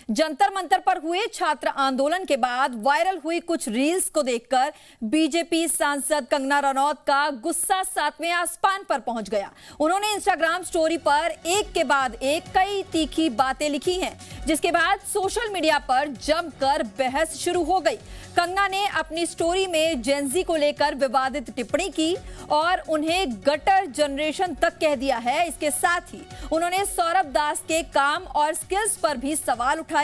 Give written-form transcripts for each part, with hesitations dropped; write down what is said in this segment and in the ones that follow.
जंतर मंतर पर हुए छात्र आंदोलन के बाद वायरल हुई कुछ रील्स को देखकर बीजेपी सांसद कंगना रनौत का गुस्सा 7वें आसमान पर पहुंच गया। उन्होंने इंस्टाग्राम स्टोरी पर एक के बाद एक कई तीखी बातें लिखी हैं, जिसके बाद सोशल मीडिया पर जमकर बहस शुरू हो गई। कंगना ने अपनी स्टोरी में जेनजी को लेकर विवादित टिप्पणी की और उन्हें गटर जनरेशन तक कह दिया है। इसके साथ ही उन्होंने सौरभ दास के काम और स्किल्स पर भी सवाल उठाए।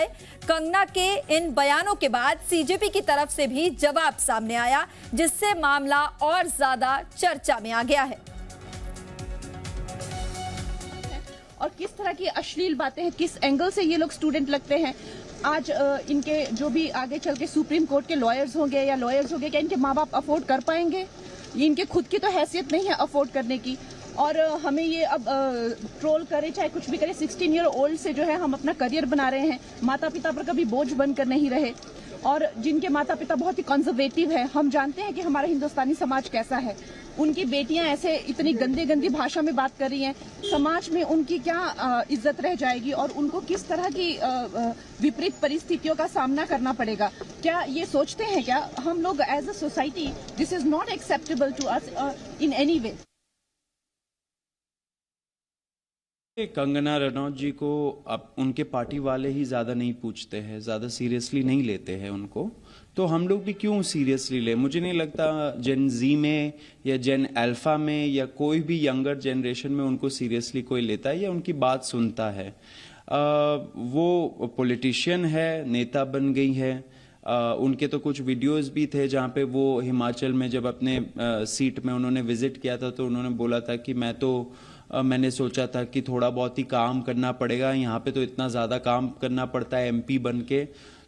कंगना के इन बयानों के बाद सीजेपी की तरफ से भी जवाब सामने आया, जिससे मामला और ज्यादा चर्चा में आ गया है। और किस तरह की अश्लील बातें हैं, किस एंगल से ये लोग स्टूडेंट लगते हैं। आज इनके जो भी आगे चल के सुप्रीम कोर्ट के लॉयर्स होंगे या लॉयर्स होंगे, क्या इनके माँ बाप अफोर्ड कर पाएंगे? इनके खुद की तो हैसियत नहीं है अफोर्ड करने की। और हमें ये अब ट्रोल करे चाहे कुछ भी करे, 16 ईयर ओल्ड से जो है हम अपना करियर बना रहे हैं, माता पिता पर कभी बोझ बनकर नहीं रहे। और जिनके माता पिता बहुत ही कंजर्वेटिव है, हम जानते हैं कि हमारा हिंदुस्तानी समाज कैसा है। उनकी बेटियां ऐसे इतनी गंदी भाषा में बात कर रही हैं, समाज में उनकी क्या इज्जत रह जाएगी और उनको किस तरह की विपरीत परिस्थितियों का सामना करना पड़ेगा। क्या ये सोचते हैं क्या हम लोग as a society this is not acceptable to us in any way. Kangana Ranaut ji को अब उनके पार्टी वाले ही ज़्यादा नहीं पूछते हैं, ज़्यादा सीरियसली नहीं लेते हैं उनको, तो हम लोग भी क्यों सीरियसली ले। मुझे नहीं लगता जेन जी में या जेन अल्फा में या कोई भी यंगर जनरेशन में उनको सीरियसली कोई लेता है या उनकी बात सुनता है। वो पॉलिटिशियन है, नेता बन गई है। उनके तो कुछ वीडियोस भी थे जहाँ पे वो हिमाचल में जब अपने सीट में उन्होंने विजिट किया था तो उन्होंने बोला था कि मैंने सोचा था कि थोड़ा बहुत ही काम करना पड़ेगा, यहाँ पे तो इतना ज़्यादा काम करना पड़ता है एमपी बन के।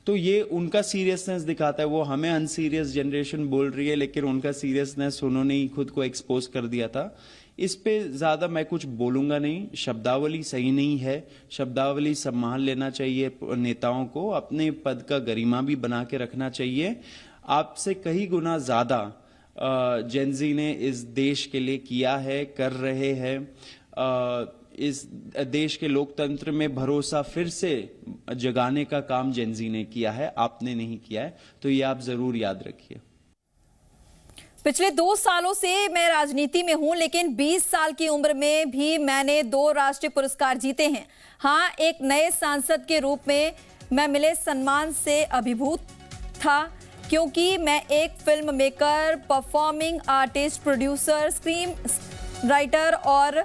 तो ये उनका सीरियसनेस दिखाता है। वो हमें अनसीरियस जनरेशन बोल रही है, लेकिन उनका सीरियसनेस उन्होंने ही खुद को एक्सपोज कर दिया था। इस पे ज़्यादा मैं कुछ बोलूँगा नहीं। शब्दावली सही नहीं है, शब्दावली संभाल लेना चाहिए नेताओं को, अपने पद का गरिमा भी बना के रखना चाहिए। आपसे कई गुना ज़्यादा जेनजी ने इस देश के लिए किया है, कर रहे हैं। इस देश के लोकतंत्र में भरोसा फिर से जगाने का काम जेनजी ने किया है, आपने नहीं किया है, तो ये आप जरूर याद रखिए। पिछले 2 सालों से मैं राजनीति में हूं, लेकिन 20 साल की उम्र में भी मैंने 2 राष्ट्रीय पुरस्कार जीते हैं। हाँ, एक नए सांसद के रूप में मैं मिले सम्मान से अभिभूत था, क्योंकि मैं एक film maker, performing artist, producer, screen writer और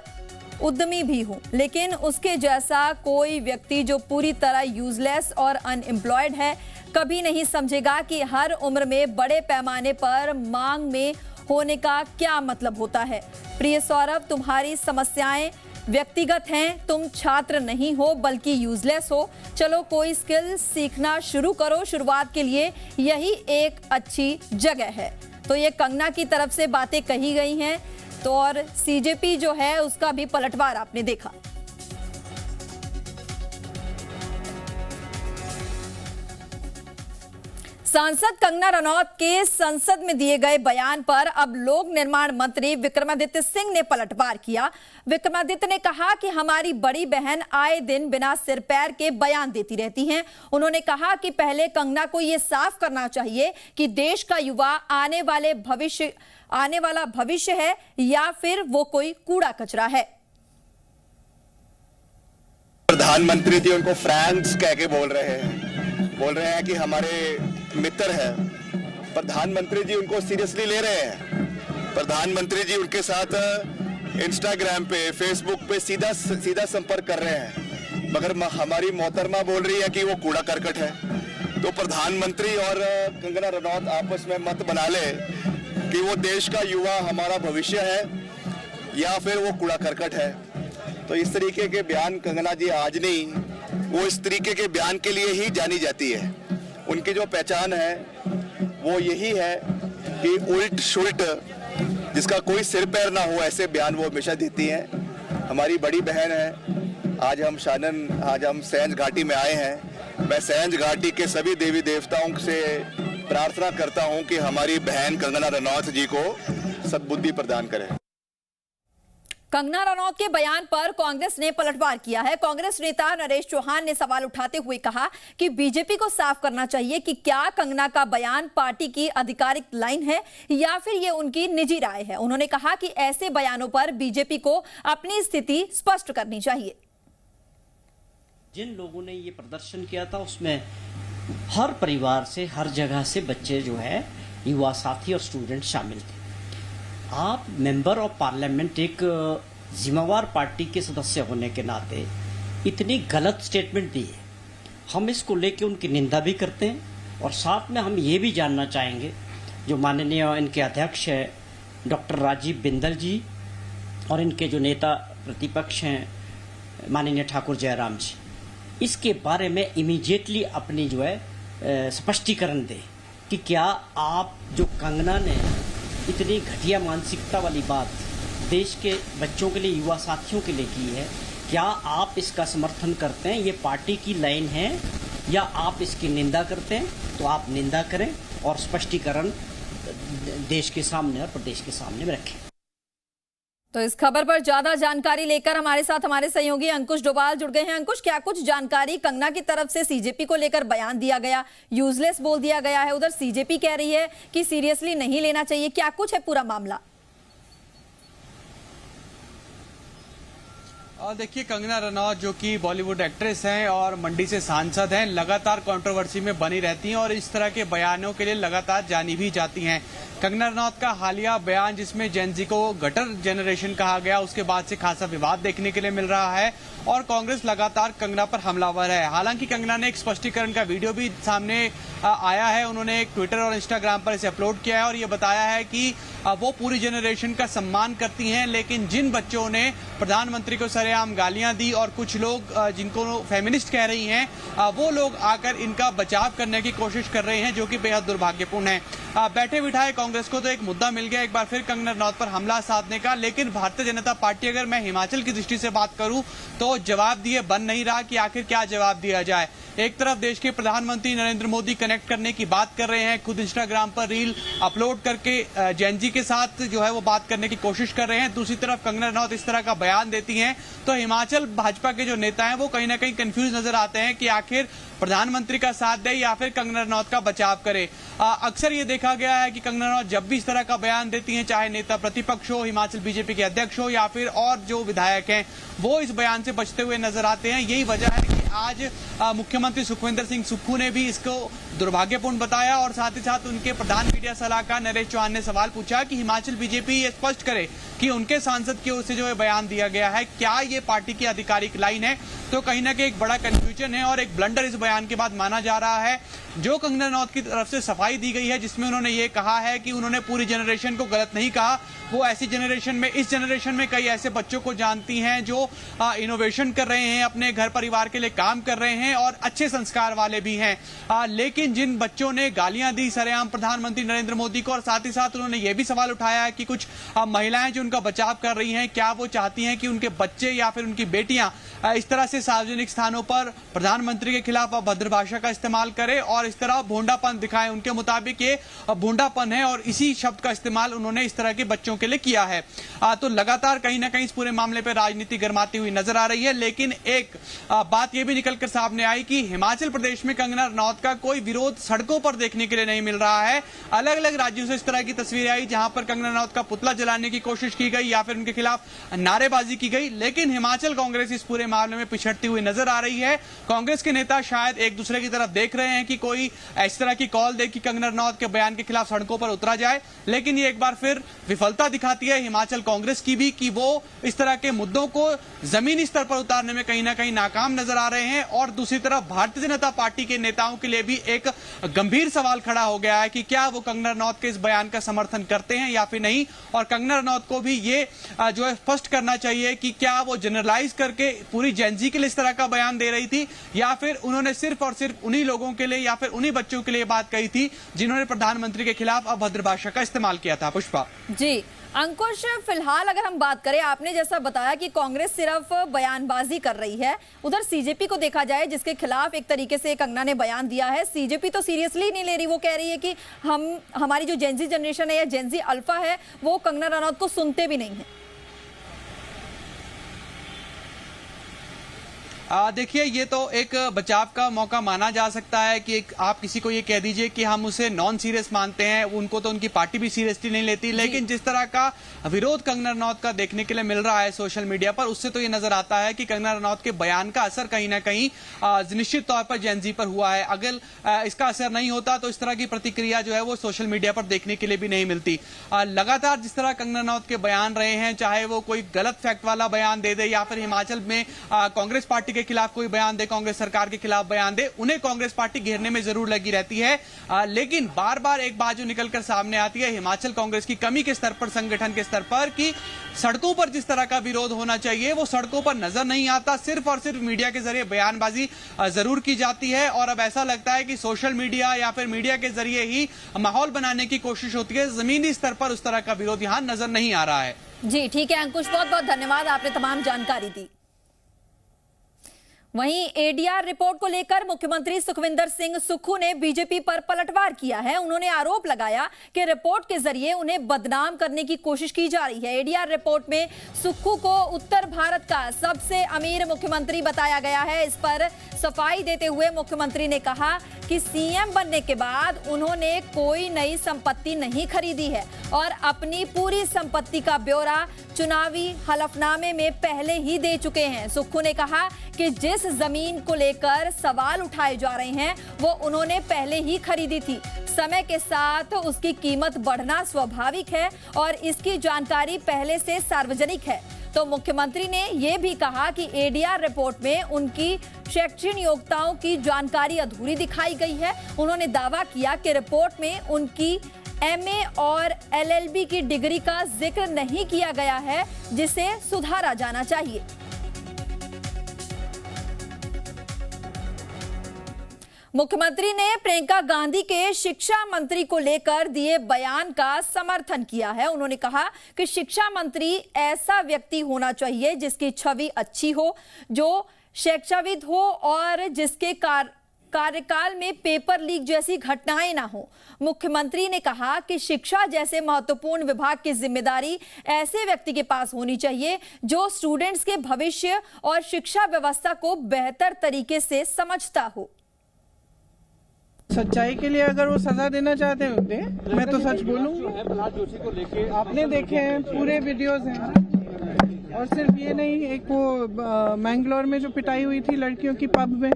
उद्यमी भी हूं। लेकिन उसके जैसा कोई व्यक्ति जो पूरी तरह यूजलेस और अनएम्प्लॉयड है कभी नहीं समझेगा कि हर उम्र में बड़े पैमाने पर मांग में होने का क्या मतलब होता है। प्रिय सौरभ, तुम्हारी समस्याएं व्यक्तिगत हैं, तुम छात्र नहीं हो बल्कि यूजलेस हो। चलो कोई स्किल सीखना शुरू करो, शुरुआत के लिए यही एक अच्छी जगह है। तो ये कंगना की तरफ से बातें कही गई हैं, तो और सीजेपी जो है उसका भी पलटवार आपने देखा। सांसद कंगना रनौत के संसद में दिए गए बयान पर अब लोक निर्माण मंत्री विक्रमादित्य सिंह ने पलटवार किया। विक्रमादित्य ने कहा कि हमारी बड़ी बहन आए दिन बिना सिर पैर के बयान देती रहती हैं। उन्होंने कहा कि पहले कंगना को यह साफ करना चाहिए कि देश का युवा आने वाला भविष्य है या फिर वो कोई कूड़ा कचरा है। प्रधानमंत्री जी उनको फ्रेंड्स कह के बोल रहे हैं कि हमारे मित्र है। प्रधानमंत्री जी उनको सीरियसली ले रहे हैं। प्रधानमंत्री जी उनके साथ इंस्टाग्राम पे, फेसबुक पे सीधा संपर्क कर रहे हैं, मगर हमारी मोहतरमा बोल रही है कि वो कूड़ा करकट है। तो प्रधानमंत्री और कंगना रनौत आपस में मत बना ले कि वो देश का युवा हमारा भविष्य है या फिर वो कूड़ा करकट है। तो इस तरीके के बयान कंगना जी आज नहीं, वो इस तरीके के बयान के लिए ही जानी जाती है। उनकी जो पहचान है वो यही है कि उल्ट शुल्ट, जिसका कोई सिर पैर ना हो, ऐसे बयान वो हमेशा देती हैं। हमारी बड़ी बहन है। आज हम सैंज घाटी में आए हैं। मैं सैंज घाटी के सभी देवी देवताओं से प्रार्थना करता हूं कि हमारी बहन कंगना रनौत जी को सद्बुद्धि प्रदान करें। कंगना रनौत के बयान पर कांग्रेस ने पलटवार किया है। कांग्रेस नेता नरेश चौहान ने सवाल उठाते हुए कहा कि बीजेपी को साफ करना चाहिए कि क्या कंगना का बयान पार्टी की आधिकारिक लाइन है या फिर ये उनकी निजी राय है। उन्होंने कहा कि ऐसे बयानों पर बीजेपी को अपनी स्थिति स्पष्ट करनी चाहिए। जिन लोगों ने ये प्रदर्शन किया था उसमें हर परिवार से, हर जगह से बच्चे जो है, युवा साथी और स्टूडेंट शामिल थे। आप मेंबर ऑफ पार्लियामेंट, एक जिम्मेवार पार्टी के सदस्य होने के नाते इतनी गलत स्टेटमेंट दी है। हम इसको लेके उनकी निंदा भी करते हैं और साथ में हम ये भी जानना चाहेंगे जो माननीय इनके अध्यक्ष है डॉक्टर राजीव बिंदल जी और इनके जो नेता प्रतिपक्ष हैं माननीय ठाकुर जयराम जी, इसके बारे में इमीडिएटली अपनी जो है स्पष्टीकरण दें कि क्या आप जो कंगना ने इतनी घटिया मानसिकता वाली बात देश के बच्चों के लिए, युवा साथियों के लिए की है, क्या आप इसका समर्थन करते हैं, ये पार्टी की लाइन है, या आप इसकी निंदा करते हैं? तो आप निंदा करें और स्पष्टीकरण देश के सामने और प्रदेश के सामने में रखें। तो इस खबर पर ज्यादा जानकारी लेकर हमारे साथ हमारे सहयोगी अंकुश डोभाल जुड़ गए हैं। अंकुश, क्या कुछ जानकारी? कंगना की तरफ से सीजेपी को लेकर बयान दिया गया, यूजलेस बोल दिया गया है, उधर सीजेपी कह रही है कि सीरियसली नहीं लेना चाहिए, क्या कुछ है पूरा मामला? देखिए, कंगना रनौत जो कि बॉलीवुड एक्ट्रेस हैं और मंडी से सांसद हैं, लगातार कंट्रोवर्सी में बनी रहती हैं और इस तरह के बयानों के लिए लगातार जानी भी जाती हैं। कंगना रनौत का हालिया बयान जिसमें जेनजी को गटर जनरेशन कहा गया, उसके बाद से खासा विवाद देखने के लिए मिल रहा है और कांग्रेस लगातार कंगना पर हमलावर है। हालांकि कंगना ने एक स्पष्टीकरण का वीडियो भी सामने आया है। उन्होंने एक ट्विटर और इंस्टाग्राम पर इसे अपलोड किया है और ये बताया है कि वो पूरी जनरेशन का सम्मान करती हैं, लेकिन जिन बच्चों ने प्रधानमंत्री को सरेआम गालियां दी और कुछ लोग जिनको फेमिनिस्ट कह रही हैं, वो लोग आकर इनका बचाव करने की कोशिश कर रहे हैं, जो कि बेहद दुर्भाग्यपूर्ण है। बैठे बिठाए कांग्रेस को तो एक मुद्दा मिल गया एक बार फिर कंगना रनौत पर हमला साधने का, लेकिन भारतीय जनता पार्टी, अगर मैं हिमाचल की दृष्टि से बात करूं तो जवाब दिए बन नहीं रहा कि आखिर क्या जवाब दिया जाए। एक तरफ देश के प्रधानमंत्री नरेंद्र मोदी कनेक्ट करने की बात कर रहे हैं, खुद इंस्टाग्राम पर रील अपलोड करके जेनजी के साथ जो है वो बात करने की कोशिश कर रहे हैं। दूसरी तरफ कंगना रनौत इस तरह का बयान देती हैं तो हिमाचल भाजपा के जो नेता हैं वो कहीं ना कहीं कंफ्यूज नजर आते हैं कि आखिर प्रधानमंत्री का साथ दे या फिर कंगना रनौत का बचाव करे। अक्सर ये देखा गया है कि कंगना रनौत जब भी इस तरह का बयान देती हैं, चाहे नेता प्रतिपक्ष हो, हिमाचल बीजेपी के अध्यक्ष हो या फिर और जो विधायक हैं, वो इस बयान से बचते हुए नजर आते हैं। यही वजह है कि आज मुख्यमंत्री सुखविंदर सिंह सुक्खू ने भी इसको दुर्भाग्यपूर्ण बताया और साथ ही साथ उनके प्रधान मीडिया सलाहकार नरेश चौहान ने सवाल पूछा कि हिमाचल बीजेपी ये स्पष्ट करे कि उनके सांसद की ओर से जो बयान दिया गया है, क्या ये पार्टी की आधिकारिक लाइन है? तो कहीं ना कहीं एक बड़ा कंफ्यूजन है और एक ब्लंडर इस बयान के बाद माना जा रहा है। जो कंगना रनौत की तरफ से सफाई दी गई है जिसमें उन्होंने ये कहा है कि उन्होंने पूरी जनरेशन को गलत नहीं कहा, वो ऐसी जनरेशन में, इस जनरेशन में कई ऐसे बच्चों को जानती हैं जो इनोवेशन कर रहे हैं, अपने घर परिवार के लिए काम कर रहे हैं और अच्छे संस्कार वाले भी हैं। लेकिन जिन बच्चों ने गालियां दी सरेआम प्रधानमंत्री नरेंद्र मोदी को और साथ ही साथ उन्होंने ये भी सवाल उठाया है कि कुछ महिलाएं जो उनका बचाव कर रही हैं, क्या वो चाहती हैं कि उनके बच्चे या फिर उनकी बेटियां इस तरह से सार्वजनिक स्थानों पर प्रधानमंत्री के खिलाफ अभद्र भाषा का इस्तेमाल करें और इस तरह भोंडापन दिखाएं? उनके मुताबिक ये भोंडापन है और इसी शब्द का इस्तेमाल उन्होंने इस तरह के बच्चों के लिए किया है। तो लगातार कहीं ना कहीं इस पूरे मामले पर राजनीति गर्माती हुई नजर आ रही है। लेकिन एक बात यह भी निकलकर सामने आई कि हिमाचल प्रदेश में कंगना रनौत का कोई विरोध सड़कों पर देखने के लिए नहीं मिल रहा है। अलग अलग राज्यों से इस तरह की तस्वीरें आई जहां पर कंगना रनौत का पुतला जलाने की कोशिश की गई या फिर उनके खिलाफ नारेबाजी की गई, लेकिन हिमाचल कांग्रेस इस पूरे मामले में पिछड़ती हुई नजर आ रही है। कांग्रेस के नेता शायद एक दूसरे की तरफ देख रहे हैं कि कोई इस तरह की कॉल दे कि कंगना रनौत के बयान के खिलाफ सड़कों पर उतरा जाए, लेकिन ये एक बार फिर विफलता दिखाती है हिमाचल कांग्रेस की भी कि वो इस तरह के मुद्दों को जमीनी स्तर पर उतारने में कहीं ना कहीं नाकाम नजर आ रहे हैं। और दूसरी तरफ भारतीय जनता पार्टी के नेताओं के लिए भी एक गंभीर सवाल खड़ा हो गया है कि क्या वो कंगना रनौत के इस बयान का समर्थन करते हैं या फिर नहीं, और कंगना रनौत को भी ये जो है स्पष्ट करना चाहिए कि क्या वो जनरलाइज करके पूरी जेनजी के लिए इस तरह का बयान दे रही थी या फिर उन्होंने सिर्फ और सिर्फ उन्हीं लोगों के लिए या फिर उन्हीं बच्चों के लिए बात कही थी जिन्होंने प्रधानमंत्री के खिलाफ अभद्र भाषा का इस्तेमाल किया था। पुष्पा जी। अंकुश, फिलहाल अगर हम बात करें, आपने जैसा बताया कि कांग्रेस सिर्फ बयानबाजी कर रही है, उधर सीजेपी को देखा जाए जिसके खिलाफ एक तरीके से कंगना ने बयान दिया है, सीजेपी तो सीरियसली नहीं ले रही। वो कह रही है कि हमारी जो जेनजी जनरेशन है या जेनजी अल्फा है वो कंगना रनौत को सुनते भी नहीं है। देखिए, ये तो एक बचाव का मौका माना जा सकता है कि आप किसी को ये कह दीजिए कि हम उसे नॉन सीरियस मानते हैं, उनको तो उनकी पार्टी भी सीरियसली नहीं लेती। लेकिन जिस तरह का विरोध कंगना रनौत का देखने के लिए मिल रहा है सोशल मीडिया पर, उससे तो ये नजर आता है कि कंगना रनौत के बयान का असर कहीं ना कहीं निश्चित तौर पर जेन जी पर हुआ है। अगर इसका असर नहीं होता तो इस तरह की प्रतिक्रिया जो है वो सोशल मीडिया पर देखने के लिए भी नहीं मिलती। लगातार जिस तरह कंगना रनौत के बयान रहे हैं, चाहे वो कोई गलत फैक्ट वाला बयान दे दे या फिर हिमाचल में कांग्रेस पार्टी के खिलाफ कोई बयान दे, कांग्रेस सरकार के खिलाफ बयान दे, उन्हें कांग्रेस पार्टी घेरने में जरूर लगी रहती है। लेकिन बार बार एक बात जो निकलकर सामने आती है हिमाचल कांग्रेस की कमी के स्तर पर, संगठन के स्तर पर, कि सड़कों पर जिस तरह का विरोध होना चाहिए वो सड़कों पर नजर नहीं आता। सिर्फ और सिर्फ मीडिया के जरिए बयानबाजी जरूर की जाती है और अब ऐसा लगता है कि सोशल मीडिया या फिर मीडिया के जरिए ही माहौल बनाने की कोशिश होती है। जमीनी स्तर पर उस तरह का विरोध यहां नजर नहीं आ रहा है। जी ठीक है अंकुश, बहुत बहुत धन्यवाद, आपने तमाम जानकारी दी। वहीं एडीआर रिपोर्ट को लेकर मुख्यमंत्री सुखविंदर सिंह सुक्खू ने बीजेपी पर पलटवार किया है। उन्होंने आरोप लगाया कि रिपोर्ट के जरिए उन्हें बदनाम करने की कोशिश की जा रही है। एडीआर रिपोर्ट में सुक्खू को उत्तर भारत का सबसे अमीर मुख्यमंत्री बताया गया है। इस पर सफाई देते हुए मुख्यमंत्री ने कहा कि सीएम बनने के बाद उन्होंने कोई नई संपत्ति नहीं खरीदी है और अपनी पूरी संपत्ति का ब्यौरा चुनावी हलफनामे में पहले ही दे चुके हैं। सुक्खू ने कहा कि जिस जमीन को लेकर सवाल उठाए जा रहे हैं वो उन्होंने पहले ही खरीदी थी। समय के साथ उसकी कीमत बढ़ना स्वाभाविक है और इसकी जानकारी पहले से सार्वजनिक है। तो मुख्यमंत्री ने यह भी कहा कि एडीआर रिपोर्ट में उनकी शैक्षणिक योग्यताओं की जानकारी अधूरी दिखाई गई है। उन्होंने दावा किया कि रिपोर्ट में उनकी एमए और एलएलबी की डिग्री का जिक्र नहीं किया गया है, जिसे सुधारा जाना चाहिए। मुख्यमंत्री ने प्रियंका गांधी के शिक्षा मंत्री को लेकर दिए बयान का समर्थन किया है। उन्होंने कहा कि शिक्षा मंत्री ऐसा व्यक्ति होना चाहिए जिसकी छवि अच्छी हो, जो शिक्षाविद हो और जिसके कार्यकाल में पेपर लीक जैसी घटनाएं ना हो। मुख्यमंत्री ने कहा कि शिक्षा जैसे महत्वपूर्ण विभाग की जिम्मेदारी ऐसे व्यक्ति के पास होनी चाहिए जो स्टूडेंट्स के भविष्य और शिक्षा व्यवस्था को बेहतर तरीके से समझता हो। सच्चाई के लिए अगर वो सजा देना चाहते होते, मैं तो सच बोलूंगी। प्रहलाद जोशी को लेके आपने देखे हैं, पूरे वीडियोस हैं। और सिर्फ ये नहीं, एक वो मैंगलोर में जो पिटाई हुई थी लड़कियों की पब में,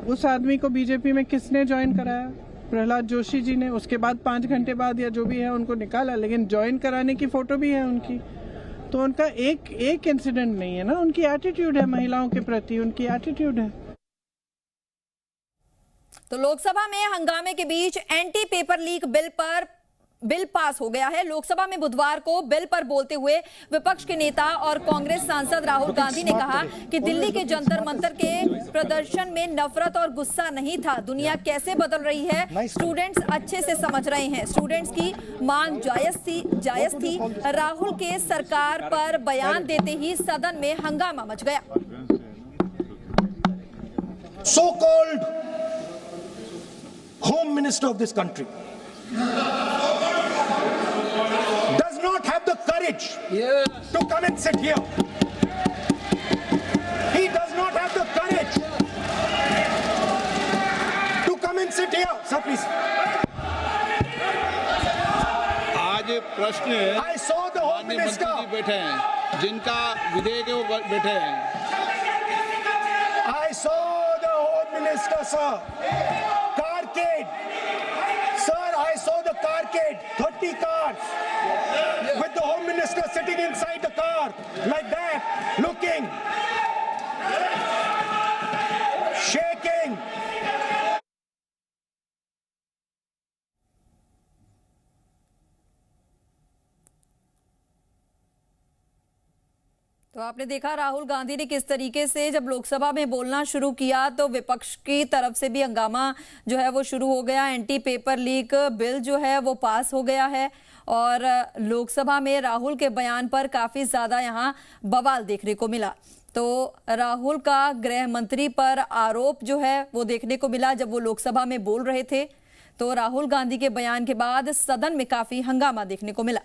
उस आदमी को बीजेपी में किसने ज्वाइन कराया? प्रहलाद जोशी जी ने। उसके बाद 5 घंटे बाद या जो भी है उनको निकाला, लेकिन ज्वाइन कराने की फोटो भी है उनकी। तो उनका एक इंसिडेंट नहीं है ना, उनकी एटीट्यूड है, महिलाओं के प्रति उनकी एटीट्यूड है। तो लोकसभा में हंगामे के बीच anti paper leak bill pass हो गया है। लोकसभा में बुधवार को बिल पर बोलते हुए विपक्ष के नेता और कांग्रेस सांसद राहुल गांधी ने कहा कि दिल्ली के जंतर मंतर के प्रदर्शन में नफरत और गुस्सा नहीं था। दुनिया कैसे बदल रही है स्टूडेंट्स अच्छे से समझ रहे हैं। स्टूडेंट्स की मांग जायज थी। राहुल के सरकार पर बयान देते ही सदन में हंगामा मच गया। So called Home Minister of this country does not have the courage to come and sit here. He does not have the courage to come and sit here. Sir, please. आज प्रश्न है, I saw the Home Minister. मंत्री जी बैठे हैं, जिनका विधेयक है वो बैठे हैं। I saw the Home Minister, sir. Carcade. Sir, I saw the carcade. 30 cars. With the Home Minister sitting inside the car. Like that. Looking. Shaking. तो आपने देखा राहुल गांधी ने किस तरीके से जब लोकसभा में बोलना शुरू किया तो विपक्ष की तरफ से भी हंगामा जो है वो शुरू हो गया। एंटी पेपर लीक बिल जो है वो पास हो गया है और लोकसभा में राहुल के बयान पर काफी ज्यादा यहां बवाल देखने को मिला। तो राहुल का गृह मंत्री पर आरोप जो है वो देखने को मिला जब वो लोकसभा में बोल रहे थे। तो राहुल गांधी के बयान के बाद सदन में काफी हंगामा देखने को मिला।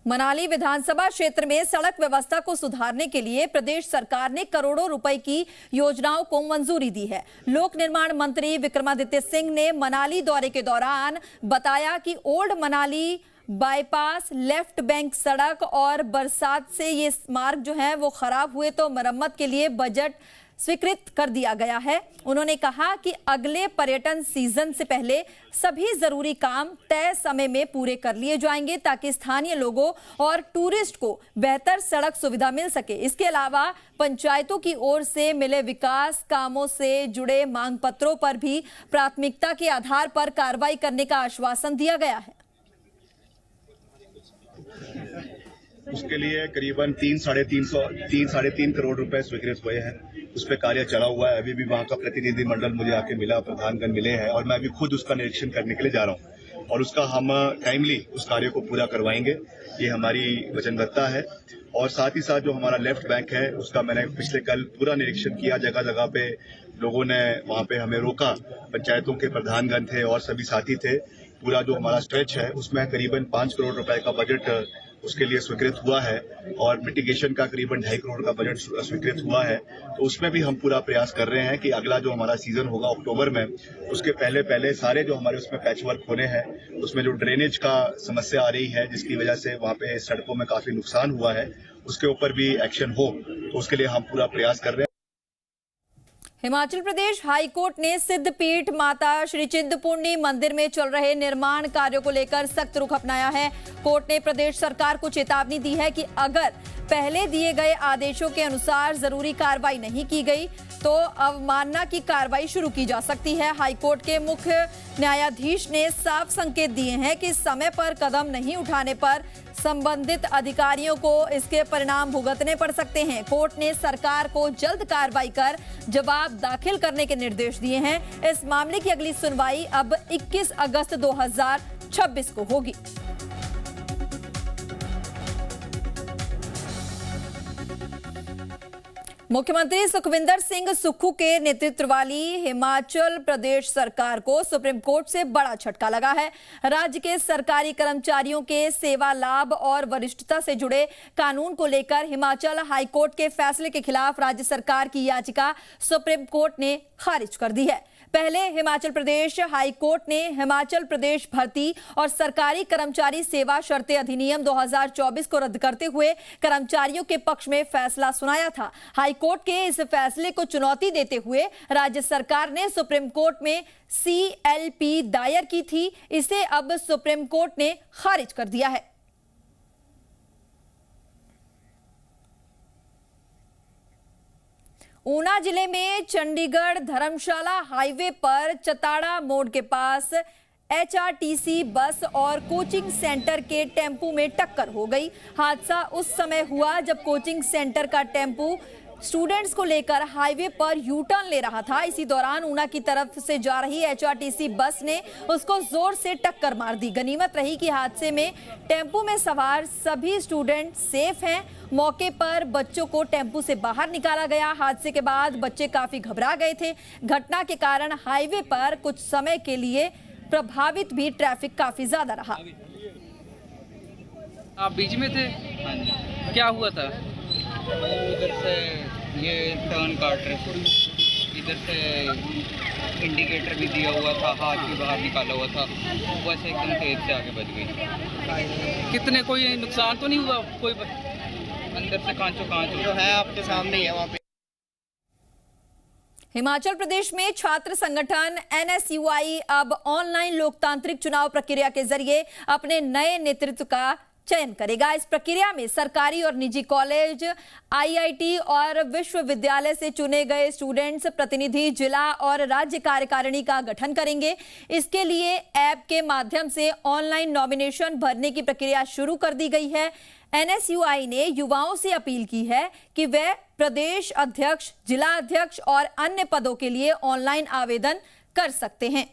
मनाली विधानसभा क्षेत्र में सड़क व्यवस्था को सुधारने के लिए प्रदेश सरकार ने करोड़ों रुपए की योजनाओं को मंजूरी दी है। लोक निर्माण मंत्री विक्रमादित्य सिंह ने मनाली दौरे के दौरान बताया कि old Manali bypass, left bank सड़क और बरसात से ये मार्ग जो है वो खराब हुए तो मरम्मत के लिए बजट स्वीकृत कर दिया गया है। उन्होंने कहा कि अगले पर्यटन सीजन से पहले सभी जरूरी काम तय समय में पूरे कर लिए जाएंगे ताकि स्थानीय लोगों और टूरिस्ट को बेहतर सड़क सुविधा मिल सके। इसके अलावा पंचायतों की ओर से मिले विकास कामों से जुड़े मांग पत्रों पर भी प्राथमिकता के आधार पर कार्रवाई करने का आश्वासन दिया गया है। उसके लिए करीबन 3-3.5 करोड़ रुपए स्वीकृत हुए हैं। उस पर कार्य चला हुआ है। अभी भी वहां का प्रतिनिधि मंडल मुझे आके मिला, प्रधानगण मिले हैं और मैं अभी खुद उसका निरीक्षण करने के लिए जा रहा हूं और उसका हम टाइमली उस कार्य को पूरा करवाएंगे। ये हमारी वचनबद्धता है। और साथ ही साथ जो हमारा लेफ्ट बैंक है उसका मैंने पिछले कल पूरा निरीक्षण किया। जगह जगह पे लोगों ने वहां पे हमें रोका, पंचायतों के प्रधानगण थे और सभी साथी थे। पूरा जो हमारा स्ट्रेच है उसमें करीबन 5 करोड़ रुपए का बजट उसके लिए स्वीकृत हुआ है और मिटिगेशन का करीबन 2.5 करोड़ का बजट स्वीकृत हुआ है। तो उसमें भी हम पूरा प्रयास कर रहे हैं कि अगला जो हमारा सीजन होगा अक्टूबर में, उसके पहले सारे जो हमारे उसमें पैच वर्क होने हैं, उसमें जो ड्रेनेज का समस्या आ रही है जिसकी वजह से वहां पे सड़कों में काफी नुकसान हुआ है, उसके ऊपर भी एक्शन हो, तो उसके लिए हम पूरा प्रयास कर रहे हैं। हिमाचल प्रदेश हाई कोर्ट ने सिद्धपीठ माता श्री चिंतपूर्णी मंदिर में चल रहे निर्माण कार्यों को लेकर सख्त रुख अपनाया है। कोर्ट ने प्रदेश सरकार को चेतावनी दी है कि अगर पहले दिए गए आदेशों के अनुसार जरूरी कार्रवाई नहीं की गई तो अवमानना की कार्रवाई शुरू की जा सकती है। हाईकोर्ट के मुख्य न्यायाधीश ने साफ संकेत दिए हैं कि समय पर कदम नहीं उठाने पर संबंधित अधिकारियों को इसके परिणाम भुगतने पड़ सकते हैं। कोर्ट ने सरकार को जल्द कार्रवाई कर जवाब दाखिल करने के निर्देश दिए हैं। इस मामले की अगली सुनवाई अब 21 अगस्त 2026 को होगी। मुख्यमंत्री सुखविंदर सिंह सुक्खू के नेतृत्व वाली हिमाचल प्रदेश सरकार को सुप्रीम कोर्ट से बड़ा झटका लगा है। राज्य के सरकारी कर्मचारियों के सेवा लाभ और वरिष्ठता से जुड़े कानून को लेकर हिमाचल हाईकोर्ट के फैसले के खिलाफ राज्य सरकार की याचिका सुप्रीम कोर्ट ने खारिज कर दी है। पहले हिमाचल प्रदेश हाई कोर्ट ने हिमाचल प्रदेश भर्ती और सरकारी कर्मचारी सेवा शर्तें अधिनियम 2024 को रद्द करते हुए कर्मचारियों के पक्ष में फैसला सुनाया था। हाई कोर्ट के इस फैसले को चुनौती देते हुए राज्य सरकार ने सुप्रीम कोर्ट में CLP दायर की थी। इसे अब सुप्रीम कोर्ट ने खारिज कर दिया है। ऊना जिले में चंडीगढ़ धर्मशाला हाईवे पर चताड़ा मोड़ के पास HRTC बस और कोचिंग सेंटर के टेम्पू में टक्कर हो गई। हादसा उस समय हुआ जब कोचिंग सेंटर का टेम्पू स्टूडेंट्स को लेकर हाईवे पर यू टर्न ले रहा था। इसी दौरान ऊना की तरफ से जा रही HRTC बस ने उसको जोर से टक्कर मार दी। गनीमत रही कि हादसे में टेम्पू में सवार सभी स्टूडेंट सेफ हैं। मौके पर बच्चों को टेम्पू से बाहर निकाला गया। हादसे के बाद बच्चे काफी घबरा गए थे। घटना के कारण हाईवे पर कुछ समय के लिए प्रभावित भी ट्रैफिक काफी ज्यादा रहा। आप बीच में थे? क्या हुआ था? इधर से ये टर्न काट रहे, इधर से इंडिकेटर भी दिया हुआ था, हाथ भी बाहर निकाला हुआ था, बस एकदम तेज से आगे बच गई। कितने कोई नुकसान तो नहीं हुआ? कोई अंदर से कांचो जो है आपके सामने ही है वहाँ पे। हिमाचल प्रदेश में छात्र संगठन NSUI अब ऑनलाइन लोकतांत्रिक चुनाव प्रक्रिया के जरिए अपने नए नेतृत्व का चयन करेगा। इस प्रक्रिया में सरकारी और निजी कॉलेज, IIT और विश्वविद्यालय से चुने गए स्टूडेंट्स प्रतिनिधि जिला और राज्य कार्यकारिणी का गठन करेंगे। इसके लिए ऐप के माध्यम से ऑनलाइन नॉमिनेशन भरने की प्रक्रिया शुरू कर दी गई है। NSUI ने युवाओं से अपील की है कि वे प्रदेश अध्यक्ष, जिला अध्यक्ष और अन्य पदों के लिए ऑनलाइन आवेदन कर सकते हैं।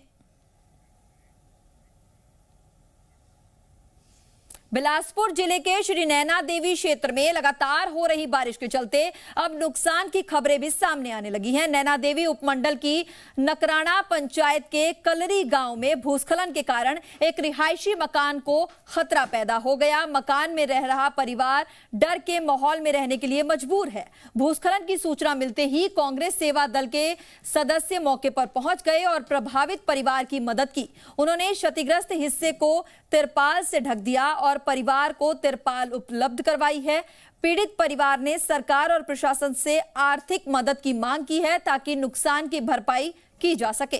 बिलासपुर जिले के श्री नैना देवी क्षेत्र में लगातार हो रही बारिश के चलते अब नुकसान की खबरें भी सामने आने लगी हैं। नैना देवी उपमंडल की नकराना पंचायत के कलरी गांव में भूस्खलन के कारण एक रिहायशी मकान को खतरा पैदा हो गया। मकान में रह रहा परिवार डर के माहौल में रहने के लिए मजबूर है। भूस्खलन की सूचना मिलते ही कांग्रेस सेवा दल के सदस्य मौके पर पहुंच गए और प्रभावित परिवार की मदद की। उन्होंने क्षतिग्रस्त हिस्से को तिरपाल से ढक दिया और परिवार को तिरपाल उपलब्ध करवाई है। पीड़ित परिवार ने सरकार और प्रशासन से आर्थिक मदद की मांग की है ताकि नुकसान की भरपाई की जा सके।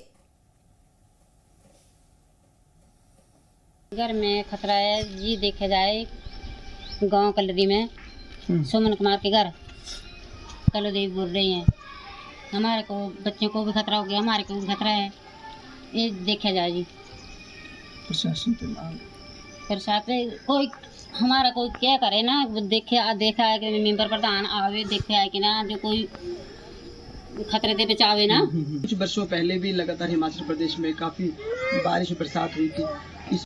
घर में खतरा है जी। देखा जाए गांव कलरी में सुमन कुमार के घर कलरी बोल रही हैं, हमारे को बच्चों को भी खतरा हो गया, हमारे को भी खतरा है। ये देखा जाए जी प्रशासन कोई हमारा कोई क्या करे ना। देखा है कि मेंबर प्रधान आवे, देखा है कि ना जो कोई खतरे से बचावे ना। कुछ वर्षों पहले भी लगातार हिमाचल प्रदेश में काफी बारिश और बरसात हुई थी।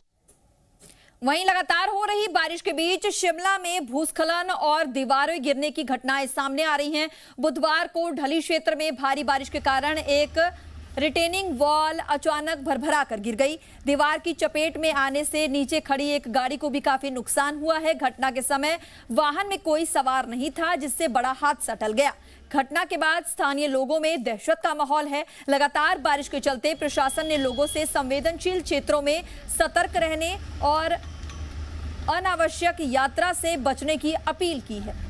वहीं लगातार हो रही बारिश के बीच शिमला में भूस्खलन और दीवारें गिरने की घटनाएं सामने आ रही हैं। बुधवार को ढली क्षेत्र में भारी बारिश के कारण एक रिटेनिंग वॉल अचानक भरभरा कर गिर गई। दीवार की चपेट में आने से नीचे खड़ी एक गाड़ी को भी काफी नुकसान हुआ है। घटना के समय वाहन में कोई सवार नहीं था, जिससे बड़ा हादसा टल गया। घटना के बाद स्थानीय लोगों में दहशत का माहौल है। लगातार बारिश के चलते प्रशासन ने लोगों से संवेदनशील क्षेत्रों में सतर्क रहने और अनावश्यक यात्रा से बचने की अपील की है।